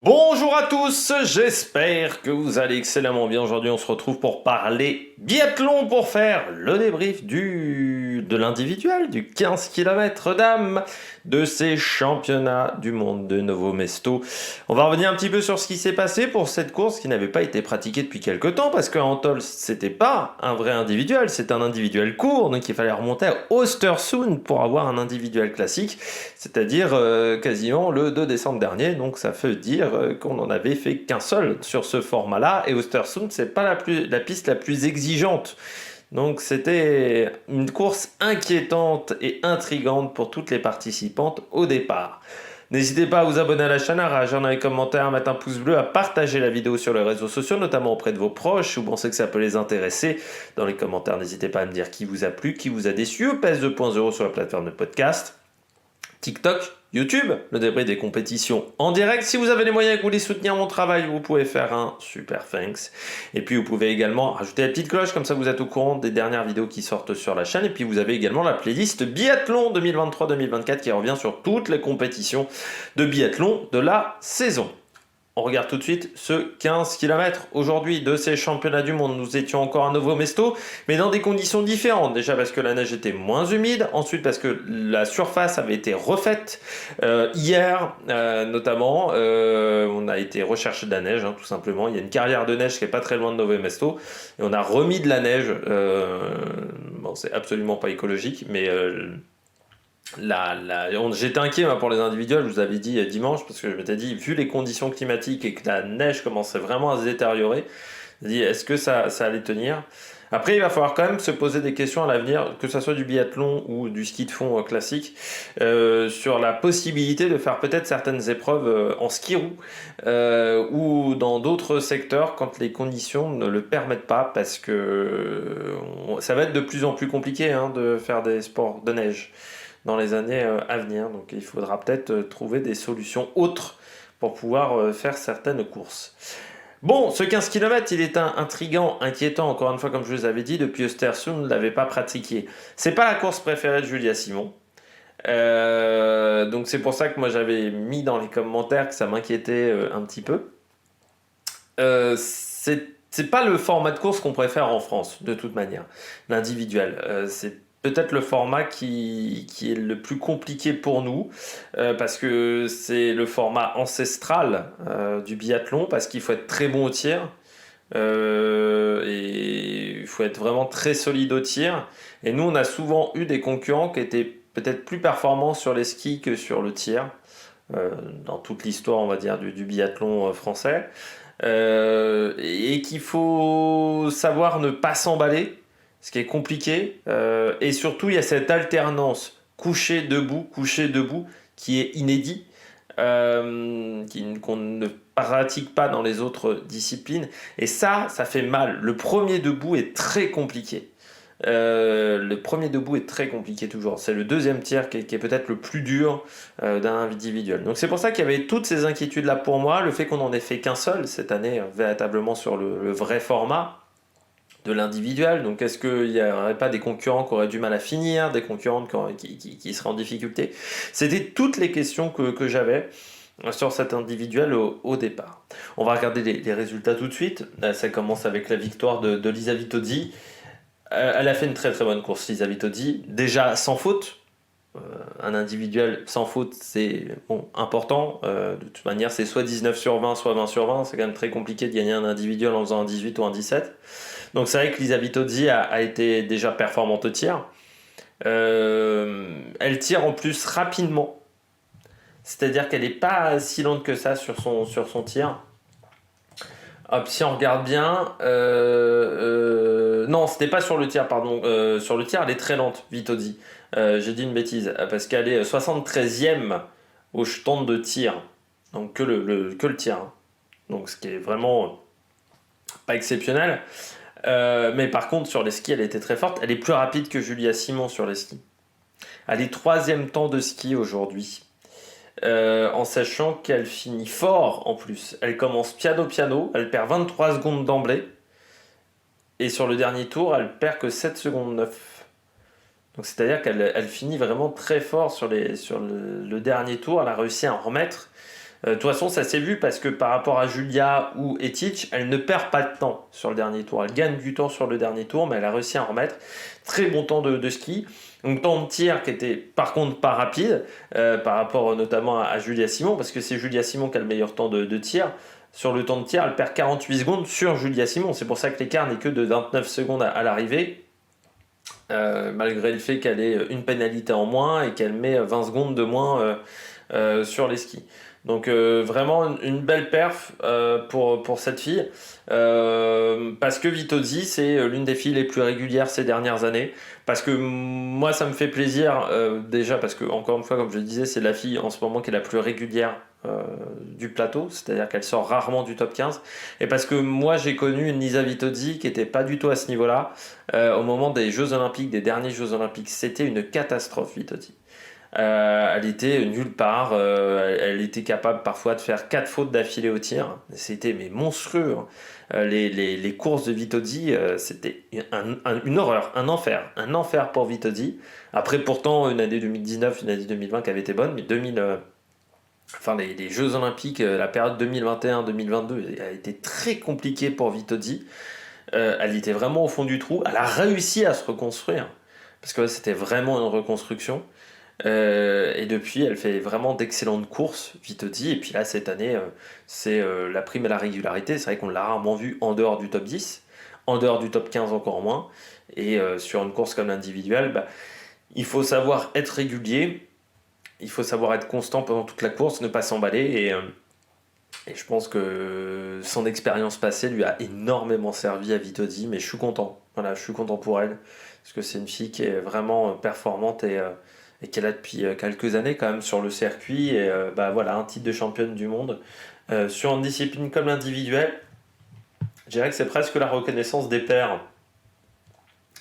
Bonjour à tous, j'espère que vous allez excellemment bien. Aujourd'hui, on se retrouve pour parler biathlon, pour faire le débrief de l'individuel, du 15 km dames, de ces championnats du monde de Novo Mesto. On va revenir un petit peu sur ce qui s'est passé pour cette course qui n'avait pas été pratiquée depuis quelques temps, parce qu'en Toll, c'était pas un vrai individuel, c'est un individuel court, donc il fallait remonter à Östersund pour avoir un individuel classique, c'est-à-dire quasiment le 2 décembre dernier, donc ça veut dire qu'on n'en avait fait qu'un seul sur ce format-là, et Östersund, c'est pas la piste la plus exigeante. Donc c'était une course inquiétante et intrigante pour toutes les participantes au départ. N'hésitez pas à vous abonner à la chaîne, à réagir dans les commentaires, à mettre un pouce bleu, à partager la vidéo sur les réseaux sociaux, notamment auprès de vos proches, si vous pensez que ça peut les intéresser. Dans les commentaires, n'hésitez pas à me dire qui vous a plu, qui vous a déçu. PS 2.0 sur la plateforme de podcast. TikTok, YouTube, le débrief des compétitions en direct. Si vous avez les moyens et que vous voulez soutenir mon travail, vous pouvez faire un super thanks. Et puis vous pouvez également rajouter la petite cloche, comme ça vous êtes au courant des dernières vidéos qui sortent sur la chaîne. Et puis vous avez également la playlist biathlon 2023-2024 qui revient sur toutes les compétitions de biathlon de la saison. On regarde tout de suite ce 15 km. Aujourd'hui, de ces championnats du monde, nous étions encore à Novo Mesto, mais dans des conditions différentes. Déjà parce que la neige était moins humide, ensuite parce que la surface avait été refaite hier, notamment. On a été rechercher de la neige, tout simplement. Il y a une carrière de neige qui est pas très loin de Novo Mesto, et on a remis de la neige. Bon, c'est absolument pas écologique, mais j'étais inquiet pour les individuels, je vous avais dit dimanche, parce que je m'étais dit, vu les conditions climatiques et que la neige commençait vraiment à se détériorer, je me dis, est-ce que ça allait tenir? Après, il va falloir quand même se poser des questions à l'avenir, que ce soit du biathlon ou du ski de fond classique, sur la possibilité de faire peut-être certaines épreuves en ski roue ou dans d'autres secteurs quand les conditions ne le permettent pas, parce que ça va être de plus en plus compliqué de faire des sports de neige dans les années à venir. Donc il faudra peut-être trouver des solutions autres pour pouvoir faire certaines courses. Bon, ce 15 km, il est intriguant, inquiétant, encore une fois, comme je vous avais dit, depuis Östersund, ne l'avait pas pratiqué. C'est pas la course préférée de Julia Simon. Donc c'est pour ça que moi j'avais mis dans les commentaires que ça m'inquiétait un petit peu. C'est pas le format de course qu'on préfère en France, de toute manière, l'individuel. C'est peut-être le format qui est le plus compliqué pour nous, parce que c'est le format ancestral du biathlon, parce qu'il faut être très bon au tir, et il faut être vraiment très solide au tir. Et nous, on a souvent eu des concurrents qui étaient peut-être plus performants sur les skis que sur le tir, dans toute l'histoire, on va dire, du biathlon français. Et qu'il faut savoir ne pas s'emballer, ce qui est compliqué. Et surtout, il y a cette alternance coucher, debout, qui est inédit, qu'on ne pratique pas dans les autres disciplines. Et ça fait mal. Le premier debout est très compliqué. Le premier debout est très compliqué toujours. C'est le deuxième tir qui est peut-être le plus dur d'un individuel. Donc c'est pour ça qu'il y avait toutes ces inquiétudes là pour moi. Le fait qu'on n'en ait fait qu'un seul cette année, véritablement sur le vrai format de l'individuel. Donc est-ce qu'il n'y aurait pas des concurrents qui auraient du mal à finir, des concurrents qui seraient en difficulté? C'était toutes les questions que j'avais sur cet individuel au départ. On va regarder les résultats tout de suite. Ça commence avec la victoire de Lisa Vitozzi. Elle a fait une très très bonne course, Lisa Vitozzi. Déjà sans faute. Un individuel sans faute, c'est important. De toute manière, c'est soit 19 sur 20, soit 20 sur 20. C'est quand même très compliqué de gagner un individuel en faisant un 18 ou un 17. Donc c'est vrai que Lisa Vitozzi a été déjà performante au tir. Elle tire en plus rapidement. C'est-à-dire qu'elle n'est pas si lente que ça sur son tir. Hop, si on regarde bien, non, c'était pas sur le tir, pardon. Sur le tir, elle est très lente, Vitozzi. J'ai dit une bêtise, parce qu'elle est 73e au stand de tir. Donc que le tir. Donc ce qui est vraiment pas exceptionnel. Mais par contre, sur les skis, elle était très forte. Elle est plus rapide que Julia Simon sur les skis. Elle est 3e temps de ski aujourd'hui. En sachant qu'elle finit fort en plus. Elle commence piano, elle perd 23 secondes d'emblée. Et sur le dernier tour, elle perd que 7 secondes 9. Donc c'est-à-dire qu'elle finit vraiment très fort sur le dernier tour. Elle a réussi à en remettre. De toute façon, ça s'est vu parce que par rapport à Julia ou Etich, elle ne perd pas de temps sur le dernier tour. Elle gagne du temps sur le dernier tour, mais elle a réussi à en remettre. Très bon temps de ski. Donc temps de tir qui était par contre pas rapide, par rapport notamment à Julia Simon, parce que c'est Julia Simon qui a le meilleur temps de tir. Sur le temps de tir, elle perd 48 secondes sur Julia Simon. C'est pour ça que l'écart n'est que de 29 secondes à l'arrivée. Malgré le fait qu'elle ait une pénalité en moins et qu'elle met 20 secondes de moins sur les skis. Donc vraiment une belle perf pour cette fille. Parce que Vitozzi, c'est l'une des filles les plus régulières ces dernières années. Parce que moi, ça me fait plaisir, déjà, parce que, encore une fois, comme je le disais, c'est la fille en ce moment qui est la plus régulière du plateau, c'est-à-dire qu'elle sort rarement du top 15. Et parce que moi, j'ai connu une Lisa Vitozzi qui n'était pas du tout à ce niveau-là. Au moment des Jeux Olympiques, des derniers Jeux Olympiques, c'était une catastrophe, Vitozzi. Elle était nulle part, elle était capable parfois de faire 4 fautes d'affilée au tir, c'était mais monstrueux. Les courses de Vitozzi, c'était une horreur, un enfer pour Vitozzi. Après pourtant une année 2019, une année 2020 qui avait été bonne, mais les Jeux Olympiques, la période 2021-2022 a été très compliquée pour Vitozzi. Elle était vraiment au fond du trou, elle a réussi à se reconstruire, parce que c'était vraiment une reconstruction. Et depuis, elle fait vraiment d'excellentes courses, Vitozzi. Et puis là, cette année, c'est la prime à la régularité. C'est vrai qu'on l'a rarement vue en dehors du top 10, en dehors du top 15 encore moins. Et sur une course comme l'individuel, il faut savoir être régulier, il faut savoir être constant pendant toute la course, ne pas s'emballer. Et je pense que son expérience passée lui a énormément servi à Vitozzi. Mais je suis content. Voilà, je suis content pour elle. Parce que c'est une fille qui est vraiment performante et qu'elle a depuis quelques années quand même sur le circuit. Et voilà, un titre de championne du monde. Sur une discipline comme l'individuel, je dirais que c'est presque la reconnaissance des pairs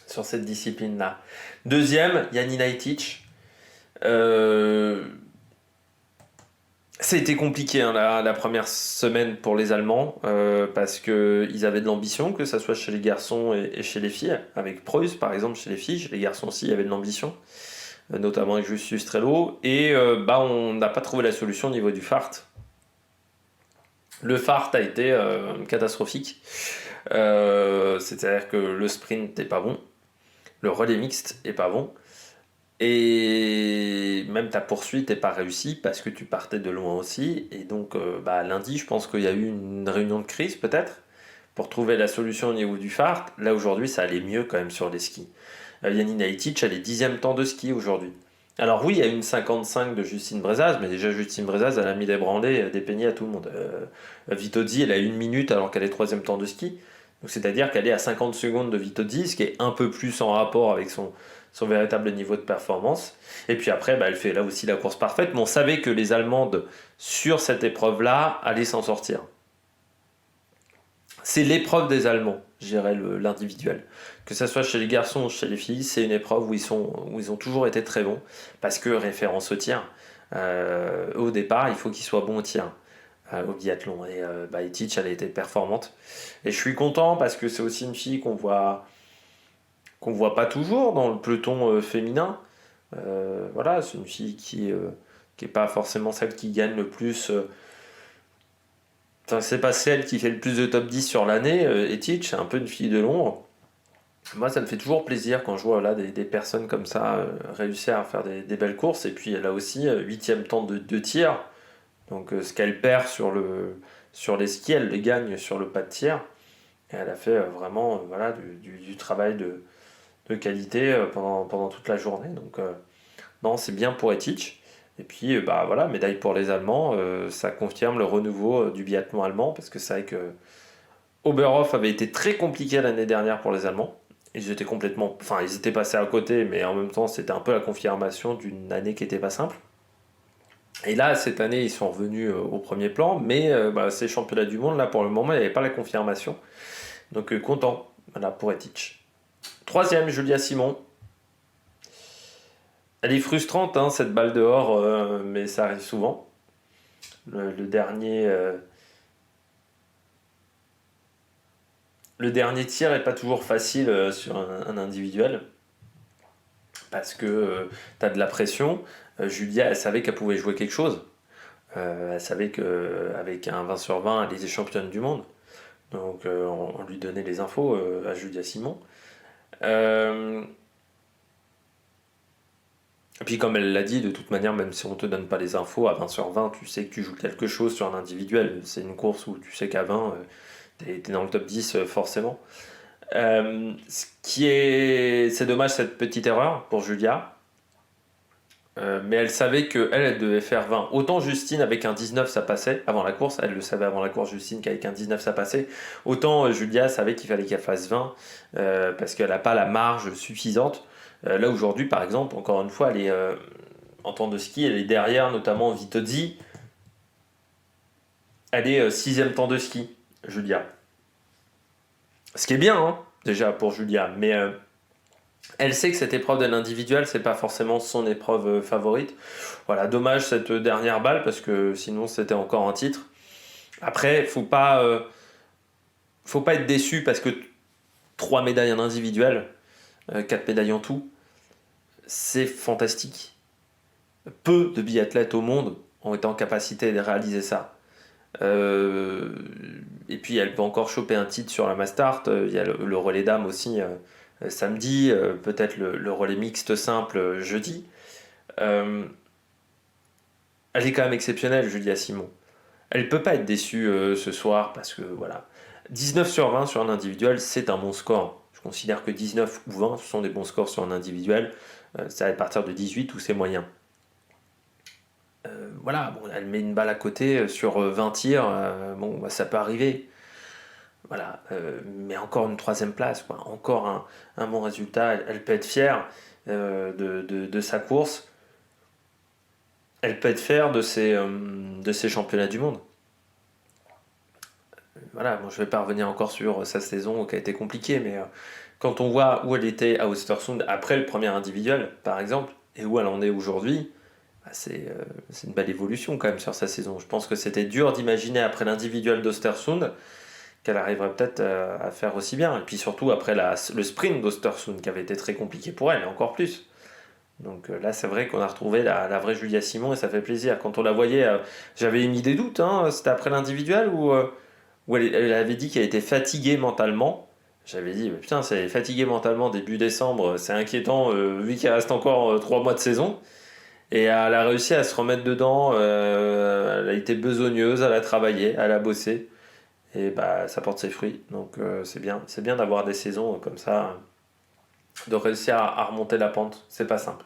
sur cette discipline-là. Deuxième, Janina Etich. Ça a été compliqué hein, la première semaine pour les Allemands parce qu'ils avaient de l'ambition, que ce soit chez les garçons et chez les filles. Avec Preuss par exemple, chez les filles, chez les garçons aussi, il y avait de l'ambition. Notamment avec Justus Trello, et on n'a pas trouvé la solution au niveau du fart. Le fart a été catastrophique, c'est-à-dire que le sprint n'est pas bon, le relais mixte est pas bon, et même ta poursuite n'est pas réussie parce que tu partais de loin aussi, et donc lundi je pense qu'il y a eu une réunion de crise peut-être, pour trouver la solution au niveau du fart. Là aujourd'hui ça allait mieux quand même sur les skis. Janina Etich, elle est 10e temps de ski aujourd'hui. Alors oui, il y a une 55 de Justine Brezaz, mais déjà Justine Brezaz, elle a mis des branlées, des peignets à tout le monde. Vitozzi, elle a 1 minute alors qu'elle est 3e temps de ski. Donc c'est-à-dire qu'elle est à 50 secondes de Vitozzi, ce qui est un peu plus en rapport avec son véritable niveau de performance. Et puis après, elle fait là aussi la course parfaite, mais on savait que les Allemandes, sur cette épreuve-là, allaient s'en sortir. C'est l'épreuve des Allemands, je dirais l'individuel. Que ce soit chez les garçons ou chez les filles, c'est une épreuve où ils ont toujours été très bons. Parce que référence au tir, au départ, il faut qu'ils soient bons au tir, au biathlon. Et Etich, elle a été performante. Et je suis content parce que c'est aussi une fille qu'on voit pas toujours dans le peloton féminin. Voilà, c'est une fille qui est pas forcément celle qui gagne le plus. Enfin, c'est pas celle qui fait le plus de top 10 sur l'année. Etich, c'est un peu une fille de l'ombre. Moi, ça me fait toujours plaisir quand je vois là, des personnes comme ça réussir à faire des belles courses. Et puis, elle a aussi 8e temps de tir. Donc, ce qu'elle perd sur les skis, elle les gagne sur le pas de tir. Et elle a fait vraiment du travail de qualité pendant toute la journée. Donc, non, c'est bien pour Etich. Et puis, médaille pour les Allemands. Ça confirme le renouveau du biathlon allemand. Parce que c'est vrai que Oberhof avait été très compliqué l'année dernière pour les Allemands. Ils étaient passés à côté, mais en même temps, c'était un peu la confirmation d'une année qui n'était pas simple. Et là, cette année, ils sont revenus au premier plan, mais ces championnats du monde, là, pour le moment, il n'y avait pas la confirmation. Donc, content, voilà, pour Etich. 3e, Julia Simon. Elle est frustrante, hein, cette balle dehors, mais ça arrive souvent. Le dernier tir n'est pas toujours facile sur un individuel parce que tu as de la pression. Julia, elle savait qu'elle pouvait jouer quelque chose. Elle savait qu'avec un 20 sur 20, elle était championne du monde. Donc on lui donnait les infos à Julia Simon. Euh, et puis comme elle l'a dit, de toute manière, même si on te donne pas les infos, à 20 sur 20, tu sais que tu joues quelque chose sur un individuel. C'est une course où tu sais qu'à 20, t'es dans le top 10 forcément. C'est dommage cette petite erreur pour Julia. Mais elle savait qu'elle devait faire 20. Autant Justine avec un 19 ça passait avant la course, elle le savait avant la course Justine qu'avec un 19 ça passait. Autant Julia savait qu'il fallait qu'elle fasse 20 parce qu'elle n'a pas la marge suffisante. Là aujourd'hui par exemple, encore une fois, elle est en temps de ski, elle est derrière notamment Vitozzi. Elle est sixième temps de ski, Julia. Ce qui est bien hein, déjà pour Julia, mais elle sait que cette épreuve de l'individuel, c'est pas forcément son épreuve favorite. Voilà, dommage cette dernière balle parce que sinon c'était encore un titre. Après, faut pas être déçu parce que 3 médailles en individuel, 4 médailles en tout, c'est fantastique. Peu de biathlètes au monde ont été en capacité de réaliser ça. Euh, et puis elle peut encore choper un titre sur la Mastart. Il y a le relais dames aussi samedi, peut-être le relais mixte simple jeudi. Euh, Elle est quand même exceptionnelle, Julia Simon. Elle peut pas être déçue ce soir parce que voilà. 19 sur 20 sur un individuel, c'est un bon score. Je considère que 19 ou 20, ce sont des bons scores sur un individuel. Ça va être à partir de 18 où c'est moyen. Voilà, bon, elle met une balle à côté sur 20 tirs, bon, bah, ça peut arriver. Voilà, mais encore une troisième place, quoi. Encore un bon résultat. Elle peut être fière de sa course. Elle peut être fière de ses championnats du monde. Voilà, bon, je vais pas revenir encore sur sa saison qui a été compliquée, mais quand on voit où elle était à Östersund après le premier individuel, par exemple, et où elle en est aujourd'hui, bah, c'est une belle évolution quand même sur sa saison. Je pense que c'était dur d'imaginer après l'individuel d'Östersund qu'elle arriverait peut-être à faire aussi bien. Et puis surtout après le sprint d'Östersund qui avait été très compliqué pour elle, et encore plus. Donc là, c'est vrai qu'on a retrouvé la vraie Julia Simon et ça fait plaisir. Quand on la voyait, j'avais émis des doutes, hein, c'était après l'individuel où elle avait dit qu'elle était fatiguée mentalement. J'avais dit, mais putain, c'est fatiguée mentalement début décembre, c'est inquiétant vu qu'il reste encore 3 mois de saison. Et elle a réussi à se remettre dedans, elle a été besogneuse, elle a travaillé, elle a bossé. Et bah, ça porte ses fruits. Donc c'est bien d'avoir des saisons comme ça, de réussir à remonter la pente. C'est pas simple.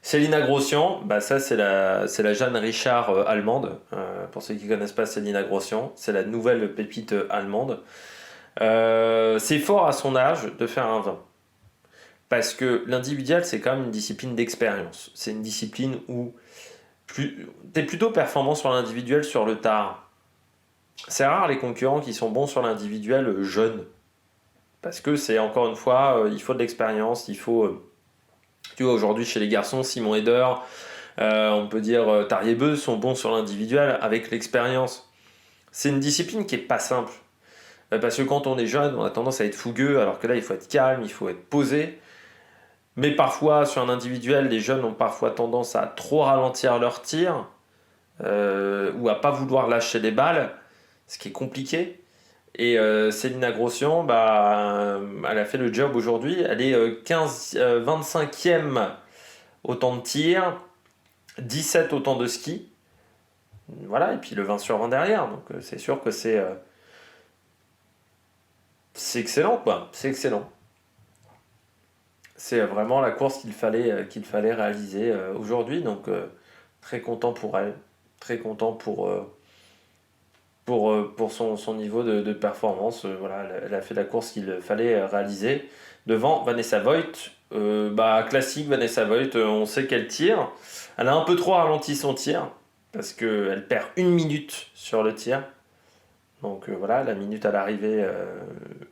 Célina Grossian, bah ça c'est la Jeanne Richard allemande. Pour ceux qui connaissent pas Célina Grossian, c'est la nouvelle pépite allemande. C'est fort à son âge de faire un 20. Parce que l'individuel, c'est quand même une discipline d'expérience. C'est une discipline où t'es plutôt performant sur l'individuel sur le tard. C'est rare les concurrents qui sont bons sur l'individuel jeune. Parce que c'est encore une fois, il faut de l'expérience, il faut. Tu vois, aujourd'hui chez les garçons, Simon Eder, on peut dire Tariebeu sont bons sur l'individuel avec l'expérience. C'est une discipline qui est pas simple. Parce que quand on est jeune, on a tendance à être fougueux, alors que là, il faut être calme, il faut être posé. Mais parfois, sur un individuel, les jeunes ont parfois tendance à trop ralentir leur tir ou à pas vouloir lâcher les balles, ce qui est compliqué. Et Célina Grossian, bah, elle a fait le job aujourd'hui. Elle est 25e au temps de tir, 17 au temps de ski. Voilà, et puis le 20 sur 20 derrière. Donc c'est sûr que c'est excellent, quoi. C'est excellent. C'est vraiment la course qu'il fallait réaliser aujourd'hui. Donc très content pour elle. Très content pour son niveau de performance. Voilà, elle a fait la course qu'il fallait réaliser devant Vanessa Voigt. Bah, classique Vanessa Voigt, on sait qu'elle tire. Elle a un peu trop ralenti son tir parce qu'elle perd 1 minute sur le tir. Donc voilà, la minute à l'arrivée,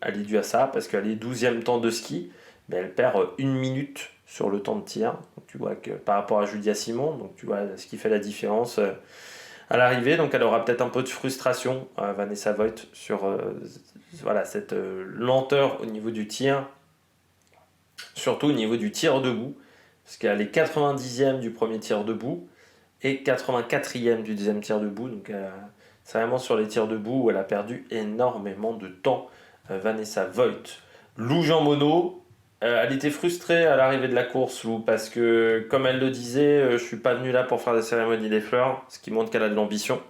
elle est due à ça parce qu'elle est 12e temps de ski, mais elle perd 1 minute sur le temps de tir. Donc tu vois que par rapport à Julia Simon, donc tu vois ce qui fait la différence à l'arrivée. Donc elle aura peut-être un peu de frustration, Vanessa Voigt, sur voilà, cette lenteur au niveau du tir, surtout au niveau du tir debout, parce qu'elle est 90e du premier tir debout, et 84e du deuxième tir debout. Donc c'est vraiment sur les tirs debout où elle a perdu énormément de temps. Vanessa Voigt. Lou Jean Monod, elle était frustrée à l'arrivée de la course, Lou, parce que, comme elle le disait, je suis pas venu là pour faire la cérémonie des fleurs, ce qui montre qu'elle a de l'ambition.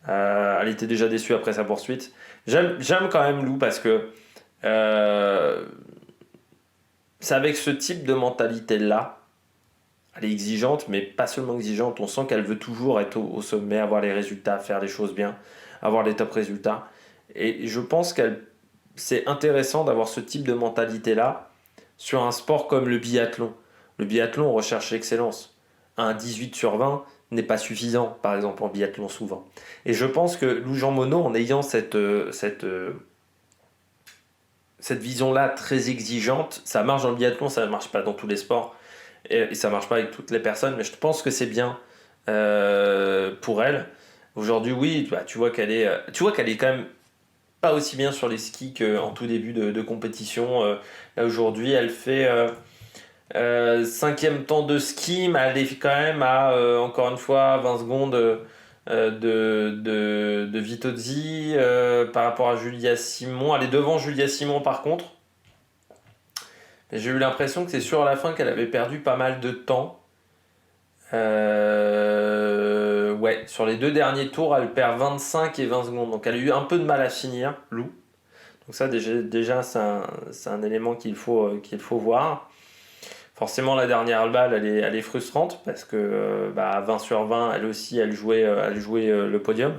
Elle était déjà déçue après sa poursuite. J'aime quand même Lou parce que c'est avec ce type de mentalité-là. Elle est exigeante, mais pas seulement exigeante. On sent qu'elle veut toujours être au sommet, avoir les résultats, faire les choses bien, avoir les top résultats. Et je pense qu'elle c'est intéressant d'avoir ce type de mentalité-là sur un sport comme le biathlon. Le biathlon, on recherche l'excellence. Un 18 sur 20 n'est pas suffisant, par exemple, en biathlon souvent. Et je pense que Lou Jean Monod, en ayant cette vision-là très exigeante, ça marche dans le biathlon, ça ne marche pas dans tous les sports, et ça ne marche pas avec toutes les personnes, mais je pense que c'est bien pour elle. Aujourd'hui, oui, tu vois qu'elle est quand même pas aussi bien sur les skis qu'en tout début de compétition. Là, aujourd'hui, elle fait 5e temps de ski, mais elle est quand même à, encore une fois, 20 secondes de Vitozzi par rapport à Julia Simon. Elle est devant Julia Simon par contre. Et j'ai eu l'impression que c'est sur la fin qu'elle avait perdu pas mal de temps. Ouais, sur les 2 derniers tours, elle perd 25 et 20 secondes. Donc elle a eu un peu de mal à finir, Lou. Donc ça, déjà c'est un élément qu'il faut voir. Forcément, la dernière balle, elle est frustrante parce que 20 sur 20, elle aussi, elle jouait le podium.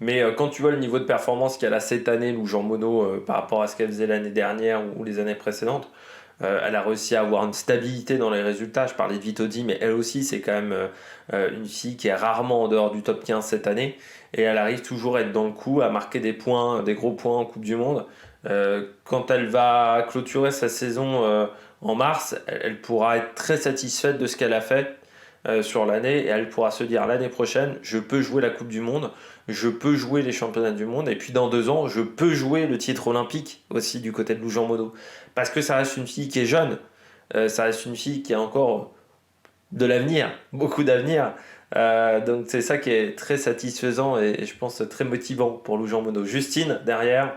Mais quand tu vois le niveau de performance qu'elle a cette année, Lou Jean Monod, par rapport à ce qu'elle faisait l'année dernière ou les années précédentes, elle a réussi à avoir une stabilité dans les résultats. Je parlais de Vitozzi, mais elle aussi, c'est quand même une fille qui est rarement en dehors du top 15 cette année. Et elle arrive toujours à être dans le coup, à marquer des points, des gros points en Coupe du Monde. Quand elle va clôturer sa saison en mars, elle pourra être très satisfaite de ce qu'elle a fait sur l'année. Et elle pourra se dire l'année prochaine, je peux jouer la Coupe du Monde, je peux jouer les championnats du monde. Et puis dans 2 ans, je peux jouer le titre olympique aussi du côté de Lou Jean Monod. Parce que ça reste une fille qui est jeune, ça reste une fille qui a encore de l'avenir, beaucoup d'avenir. Donc c'est ça qui est très satisfaisant et je pense très motivant pour Lou Jean Monod. Justine, derrière,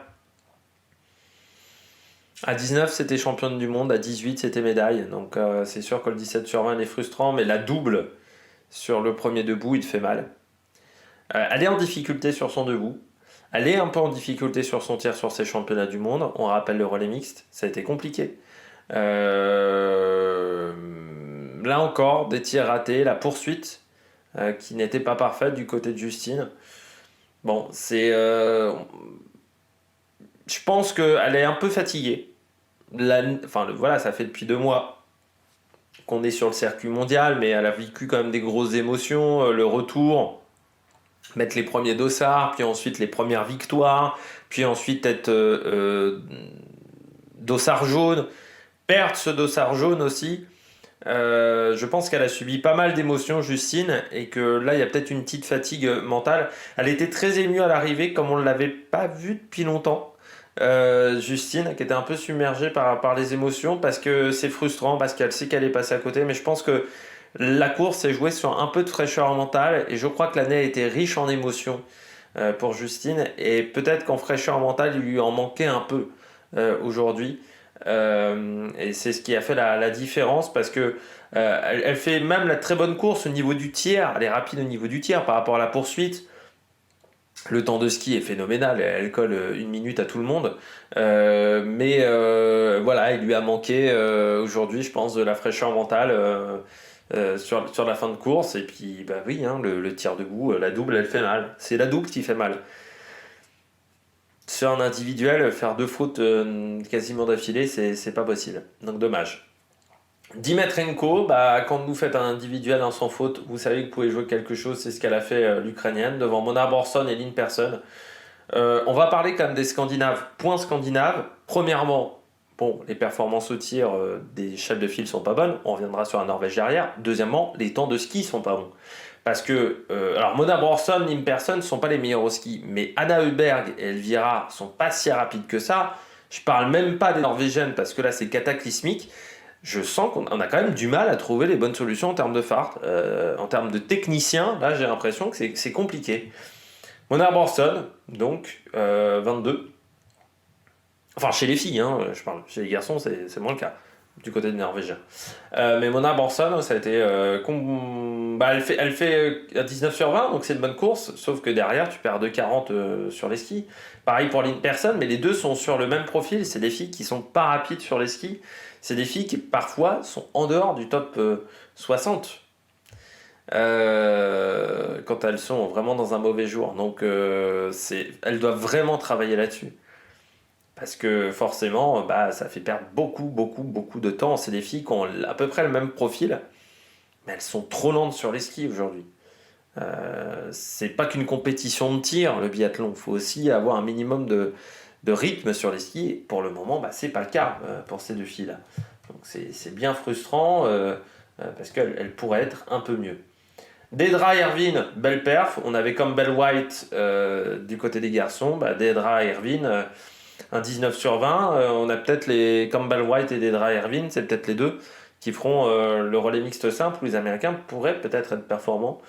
à 19 c'était championne du monde, à 18 c'était médaille. Donc c'est sûr que le 17 sur 20 il est frustrant, mais la double sur le premier debout, il fait mal. Elle est en difficulté sur son debout. Elle est un peu en difficulté sur son tir sur ses championnats du monde. On rappelle le relais mixte, ça a été compliqué. Là encore, des tirs ratés, la poursuite qui n'était pas parfaite du côté de Justine. Bon, je pense qu'elle est un peu fatiguée. Voilà, ça fait depuis 2 mois qu'on est sur le circuit mondial, mais elle a vécu quand même des grosses émotions. Le retour, mettre les premiers dossards, puis ensuite les premières victoires, puis ensuite être dossard jaune, perdre ce dossard jaune aussi. Je pense qu'elle a subi pas mal d'émotions, Justine, et que là, il y a peut-être une petite fatigue mentale. Elle était très émue à l'arrivée, comme on ne l'avait pas vue depuis longtemps. Justine, qui était un peu submergée par les émotions, parce que c'est frustrant, parce qu'elle sait qu'elle est passée à côté, mais je pense que la course est jouée sur un peu de fraîcheur mentale, et je crois que l'année a été riche en émotions pour Justine, et peut-être qu'en fraîcheur mentale, il lui en manquait un peu aujourd'hui. Et c'est ce qui a fait la différence parce que elle fait même la très bonne course au niveau du tir, elle est rapide au niveau du tir par rapport à la poursuite. Le temps de ski est phénoménal, elle colle 1 minute à tout le monde. Mais voilà, il lui a manqué aujourd'hui, je pense, de la fraîcheur mentale sur la fin de course. Et puis, bah oui, hein, le tir debout, la double, elle fait mal. C'est la double qui fait mal. Sur un individuel, faire 2 fautes quasiment d'affilée, c'est pas possible. Donc dommage. Dimitrenko, quand vous faites un individuel en sans faute, vous savez que vous pouvez jouer quelque chose, c'est ce qu'elle a fait l'Ukrainienne devant Mona Borson et Lynn Persson. On va parler quand même des Scandinaves. Point scandinave, premièrement, bon, les performances au tir des chefs de file sont pas bonnes, on reviendra sur la Norvège derrière. Deuxièmement, les temps de ski sont pas bons. Parce que, alors Mona Borson, Lynn Persson ne sont pas les meilleurs au ski, mais Anna Heuberg et Elvira sont pas si rapides que ça. Je parle même pas des Norvégiennes parce que là c'est cataclysmique. je sens qu'on a quand même du mal à trouver les bonnes solutions en termes de phare. En termes de technicien, là j'ai l'impression que c'est compliqué. Mona Borson, donc 22. Enfin chez les filles, hein, je parle. Chez les garçons, c'est moins le cas, du côté des Norvégiens. Mais Mona Borson, ça a été... elle fait à 19 sur 20, donc c'est une bonne course, sauf que derrière, tu perds 2,40 sur les skis. Pareil pour Lynn Pearson, mais les deux sont sur le même profil. C'est des filles qui sont pas rapides sur les skis. C'est des filles qui, parfois, sont en dehors du top 60. Quand elles sont vraiment dans un mauvais jour. Donc, elles doivent vraiment travailler là-dessus. Parce que forcément, ça fait perdre beaucoup de temps. C'est des filles qui ont à peu près le même profil, mais elles sont trop lentes sur les skis aujourd'hui. C'est pas qu'une compétition de tir, le biathlon. Il faut aussi avoir un minimum de rythme sur les skis. Pour le moment, c'est pas le cas pour ces deux filles-là. Donc c'est bien frustrant parce qu'elles pourraient être un peu mieux. Dedra Irvine, belle perf. On avait comme Belle White du côté des garçons. Dedra Irvine, un 19 sur 20. On a peut-être les Campbell White et Dedra Irvine, c'est peut-être les deux qui feront le relais mixte simple où les Américains pourraient peut-être être performants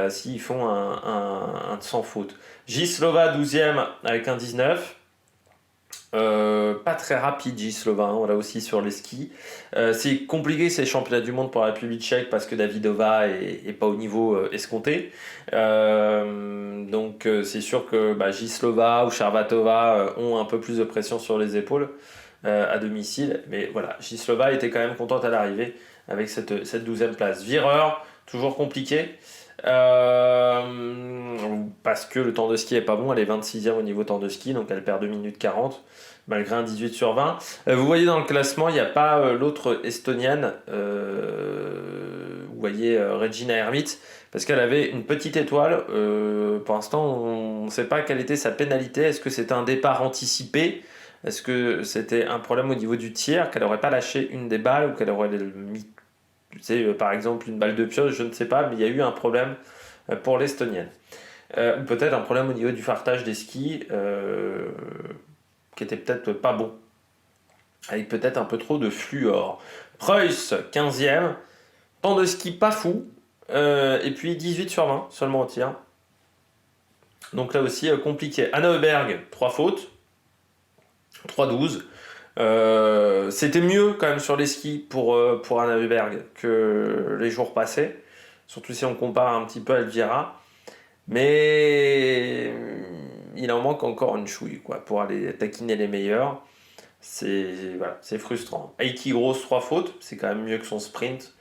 s'ils font un sans faute. Gislova 12e avec un 19. Pas très rapide Gislova, on l'a aussi sur les skis. C'est compliqué ces championnats du monde pour la République tchèque parce que Davidova est pas au niveau escompté. Donc c'est sûr que Gislova ou Sharbatova ont un peu plus de pression sur les épaules à domicile. Mais voilà, Gislova était quand même contente à l'arrivée avec cette 12e place. Vireur, toujours compliqué. Parce que le temps de ski est pas bon, elle est 26e au niveau temps de ski, donc elle perd 2 minutes 40 malgré un 18 sur 20. Vous voyez dans le classement, il n'y a pas l'autre estonienne, vous voyez Regina Hermit, parce qu'elle avait une petite étoile. Pour l'instant, on ne sait pas quelle était sa pénalité. Est-ce que c'était un départ anticipé? Est-ce que c'était un problème au niveau du tir, qu'elle n'aurait pas lâché une des balles ou qu'elle aurait mis par exemple une balle de pioche, je ne sais pas, mais il y a eu un problème pour l'estonienne. Ou peut-être un problème au niveau du fartage des skis qui était peut-être pas bon, avec peut-être un peu trop de fluor. Preuss, 15e, temps de ski pas fou, et puis 18 sur 20 seulement au tir. Donc là aussi compliqué. Anna Heuberg, 3 fautes, 3-12. C'était mieux quand même sur les skis pour Anna Heuberg que les jours passés, surtout si on compare un petit peu à Elvira, mais il en manque encore une chouille pour aller taquiner les meilleurs. C'est frustrant. Heikki Gross, 3 fautes, c'est quand même mieux que son sprint.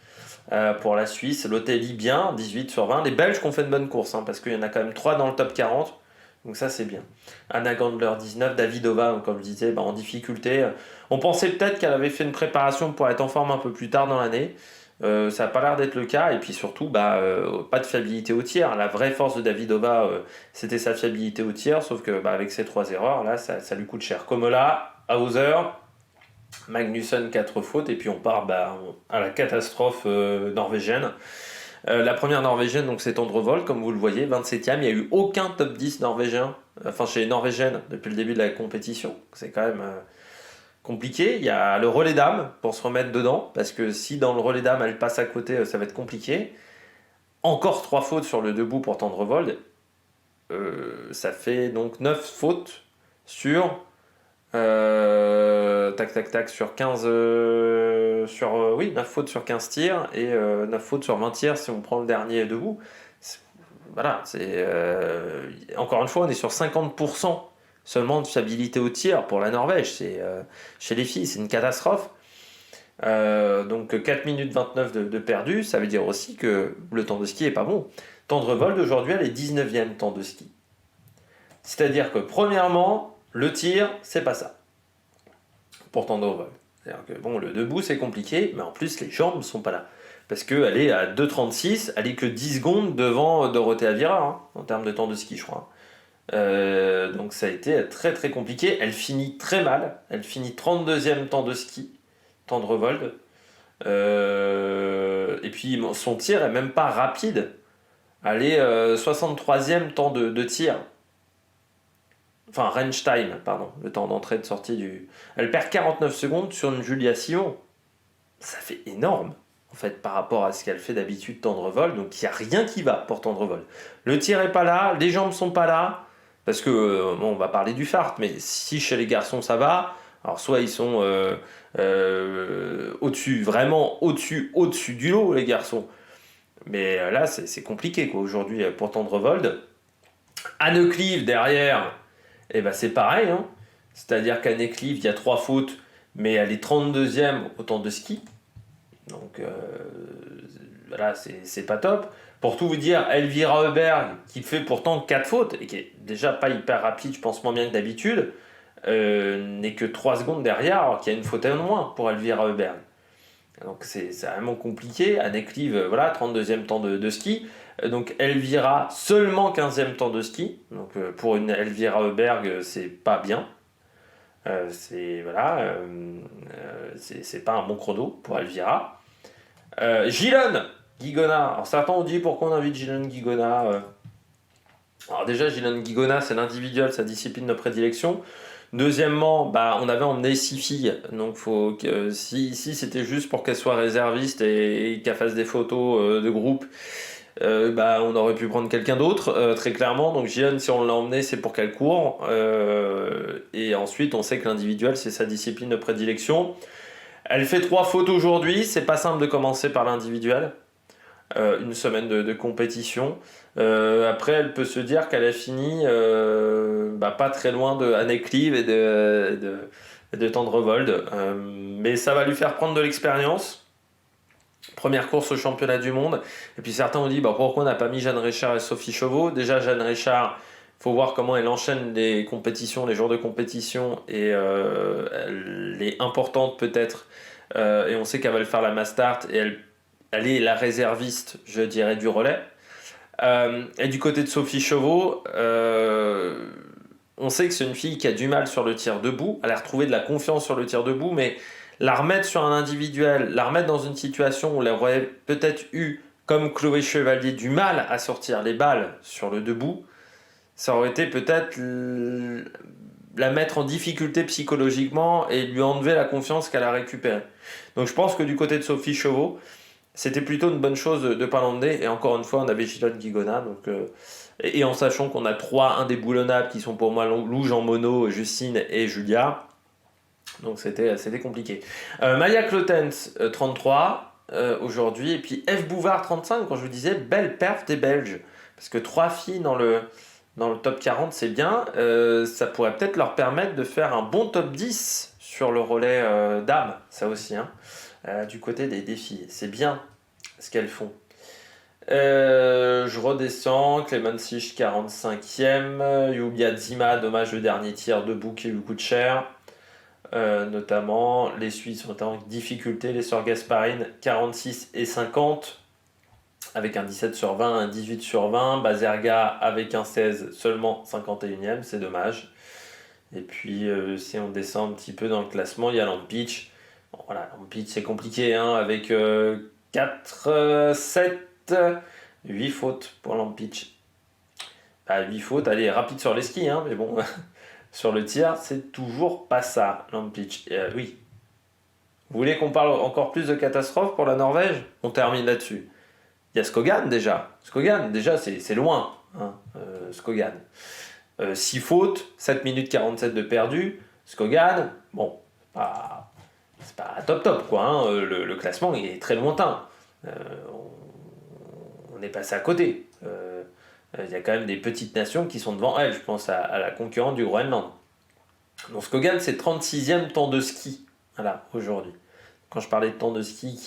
Pour la Suisse, Lotelli bien, 18 sur 20. Les Belges qui ont fait une bonne course, parce qu'il y en a quand même 3 dans le top 40. Donc ça c'est bien. Anna Gandler 19, Davidova comme je disais en difficulté. On pensait peut-être qu'elle avait fait une préparation pour être en forme un peu plus tard dans l'année. Ça n'a pas l'air d'être le cas et puis surtout pas de fiabilité au tir. La vraie force de Davidova c'était sa fiabilité au tir, sauf que avec ces 3 erreurs là ça lui coûte cher. Komola, Hauser, Magnussen 4 fautes et puis on part à la catastrophe norvégienne. La première norvégienne, donc c'est Tendrevold, comme vous le voyez, 27e. Il n'y a eu aucun top 10 norvégien, chez les norvégiennes depuis le début de la compétition. C'est quand même compliqué. Il y a le relais dames pour se remettre dedans, parce que si dans le relais dames elle passe à côté, ça va être compliqué. Encore 3 fautes sur le debout pour Tendrevold. Ça fait donc 9 fautes sur. Sur 15 9 fautes sur 15 tirs et 9 fautes sur 20 tirs si on prend le dernier debout. Encore une fois on est sur 50% seulement de fiabilité au tir pour la Norvège. Chez les filles c'est une catastrophe. Donc 4 minutes 29 de perdu, ça veut dire aussi que le temps de ski est pas bon. Tendrevold aujourd'hui elle est 19e temps de ski. C'est-à-dire que premièrement le tir, c'est pas ça. Pour Tendrevold. C'est-à-dire que le debout, c'est compliqué, mais en plus, les jambes ne sont pas là. Parce qu'elle est à 2,36, elle est que 10 secondes devant Dorothea Viera, en termes de temps de ski, je crois. Donc ça a été très très compliqué. Elle finit très mal. Elle finit 32e temps de ski, Tendrevold. Et puis son tir est même pas rapide. Elle est 63e temps de tir. Enfin, range time, pardon, le temps d'entrée et de sortie du... Elle perd 49 secondes sur une Julia Simon. ça fait énorme, en fait, par rapport à ce qu'elle fait d'habitude Tendrevol. Donc, il n'y a rien qui va pour Tendrevol. Le tir n'est pas là, les jambes sont pas là, parce que, bon, on va parler du fart, mais si chez les garçons ça va, alors soit ils sont au-dessus, vraiment au-dessus du lot, les garçons. Mais là, c'est compliqué, quoi, aujourd'hui, pour Tendrevold. Anne Clive, derrière, eh ben, c'est pareil, hein. C'est-à-dire qu'Anne Clive, il y a 3 fautes, mais elle est 32e au temps de ski. Donc là, c'est pas top. Pour tout vous dire, Elvira Heuberg, qui fait pourtant 4 fautes, et qui est déjà pas hyper rapide, je pense moins bien que d'habitude, n'est que 3 secondes derrière, alors qu'il y a une faute en moins pour Elvira Heuberg. Donc c'est vraiment compliqué. Anne Clive, voilà, 32e temps de ski. Donc Elvira, seulement 15e temps de ski. Donc pour une Elvira Heuberg, c'est pas bien. C'est pas un bon chrono pour Elvira. Gilles Guigona. Alors certains ont dit pourquoi on invite Gilles Guigona. Alors déjà, Gilles Guigona, c'est l'individuel, sa discipline de prédilection. Deuxièmement, bah, on avait emmené 6 filles, donc faut que, si c'était juste pour qu'elles soient réservistes et qu'elles fassent des photos de groupe, bah, on aurait pu prendre quelqu'un d'autre, très clairement. Donc Gilles, si on l'a emmené, c'est pour qu'elle court. Et ensuite, on sait que l'individuel, c'est sa discipline de prédilection. Elle fait 3 fautes aujourd'hui, c'est pas simple de commencer par l'individuel. Une semaine de compétition. Après, elle peut se dire qu'elle a fini pas très loin de Anne Clive et de Tendrevold. Mais ça va lui faire prendre de l'expérience. Première course au championnat du monde. Et puis certains ont dit pourquoi on n'a pas mis Jeanne Richard et Sophie Chauveau. Déjà, Jeanne Richard, il faut voir comment elle enchaîne les compétitions, les jours de compétition. Et elle est importante peut-être. Et on sait qu'elle va le faire la Mastart. Et elle est la réserviste, je dirais, du relais. Et du côté de Sophie Chauveau, on sait que c'est une fille qui a du mal sur le tir debout. Elle a retrouvé de la confiance sur le tir debout, mais la remettre sur un individuel, la remettre dans une situation où elle aurait peut-être eu, comme Chloé Chevalier, du mal à sortir les balles sur le debout, ça aurait été peut-être la mettre en difficulté psychologiquement et lui enlever la confiance qu'elle a récupérée. Donc je pense que du côté de Sophie Chauveau, c'était plutôt une bonne chose de ne pas l'emmener. Et encore une fois, on avait Gilles Guigona. Donc, et en sachant qu'on a 3 indéboulonnables qui sont pour moi Lou, Jean Monod, Justine et Julia. Donc c'était compliqué. Maya Clotens, 33 aujourd'hui. Et puis F. Bouvard, 35. Quand je vous disais, belle perf des Belges. Parce que 3 filles dans le top 40, c'est bien. Ça pourrait peut-être leur permettre de faire un bon top 10 sur le relais dames. Ça aussi, hein. Du côté des filles. C'est bien ce qu'elles font. Je redescends. Clément Sich, 45e. Yulia Zima, dommage le dernier tir debout qui lui coûte cher. Notamment, les Suisses sont en difficulté. Les sœurs Gasparine, 46 et 50. Avec un 17 sur 20, un 18 sur 20. Bazerga avec un 16, seulement 51e. C'est dommage. Et puis, si on descend un petit peu dans le classement, il y a Lampic. Bon, voilà, Lampic c'est compliqué, hein, avec 4, 7, 8 fautes pour Lampic. 8 fautes, allez, rapide sur les skis, hein, mais bon, sur le tir, c'est toujours pas ça, Lampic. Oui. Vous voulez qu'on parle encore plus de catastrophe pour la Norvège? On termine là-dessus. Il y a Skogan déjà. Skogan, déjà, c'est loin, hein, Skogan. 6 fautes, 7 minutes 47 de perdu. Skogan, bon, c'est pas top quoi, hein. Le classement il est très lointain. On est passé à côté. Il y a quand même des petites nations qui sont devant elle. Je pense à la concurrente du Groenland. Donc Skogan, c'est 36e temps de ski, voilà, aujourd'hui. Quand je parlais de temps de ski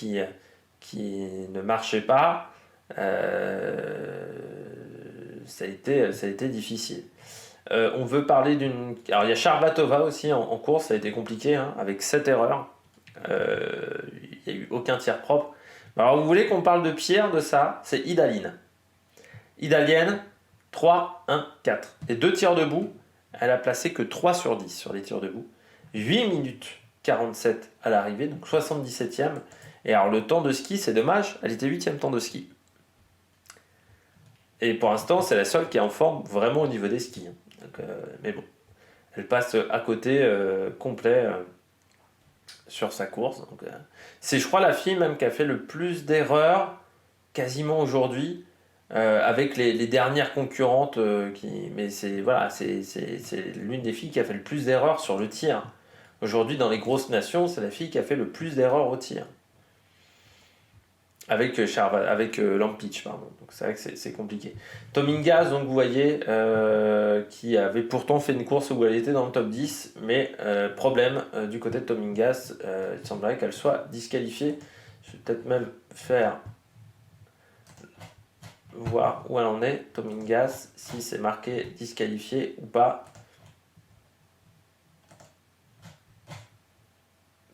qui ne marchait pas, ça a été difficile. On veut parler d'une... Alors il y a Sharbatova aussi en course, ça a été compliqué, hein, avec 7 erreurs. Il n'y a eu aucun tir propre. Alors vous voulez qu'on parle de Pierre, de ça? C'est Idaline. Idalienne, 3, 1, 4. Et 2 tirs debout, elle a placé que 3 sur 10 sur les tirs debout. 8 minutes 47 à l'arrivée, donc 77e. Et alors le temps de ski, c'est dommage, elle était 8e temps de ski. Et pour l'instant, c'est la seule qui est en forme vraiment au niveau des skis. Donc, mais bon, elle passe à côté complet sur sa course. Donc, c'est, je crois, la fille même qui a fait le plus d'erreurs quasiment aujourd'hui avec les dernières concurrentes. Mais c'est voilà, c'est l'une des filles qui a fait le plus d'erreurs sur le tir. Aujourd'hui, dans les grosses nations, c'est la fille qui a fait le plus d'erreurs au tir. Avec Lampitch, pardon. Donc c'est vrai que c'est compliqué. Tomingas, donc vous voyez, qui avait pourtant fait une course où elle était dans le top 10, mais problème du côté de Tomingas, il semblerait qu'elle soit disqualifiée. Je vais peut-être même faire voir où elle en est, Tomingas, si c'est marqué disqualifié ou pas.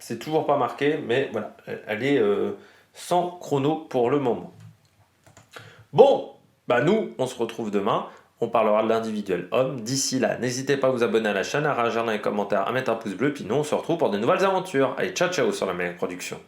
C'est toujours pas marqué, mais voilà, elle est sans chrono pour le moment. Bon, bah nous, on se retrouve demain. On parlera de l'individuel homme. D'ici là, n'hésitez pas à vous abonner à la chaîne, à réagir dans les commentaires, à mettre un pouce bleu. Puis nous, on se retrouve pour de nouvelles aventures. Allez, ciao ciao sur la Meilleure Production.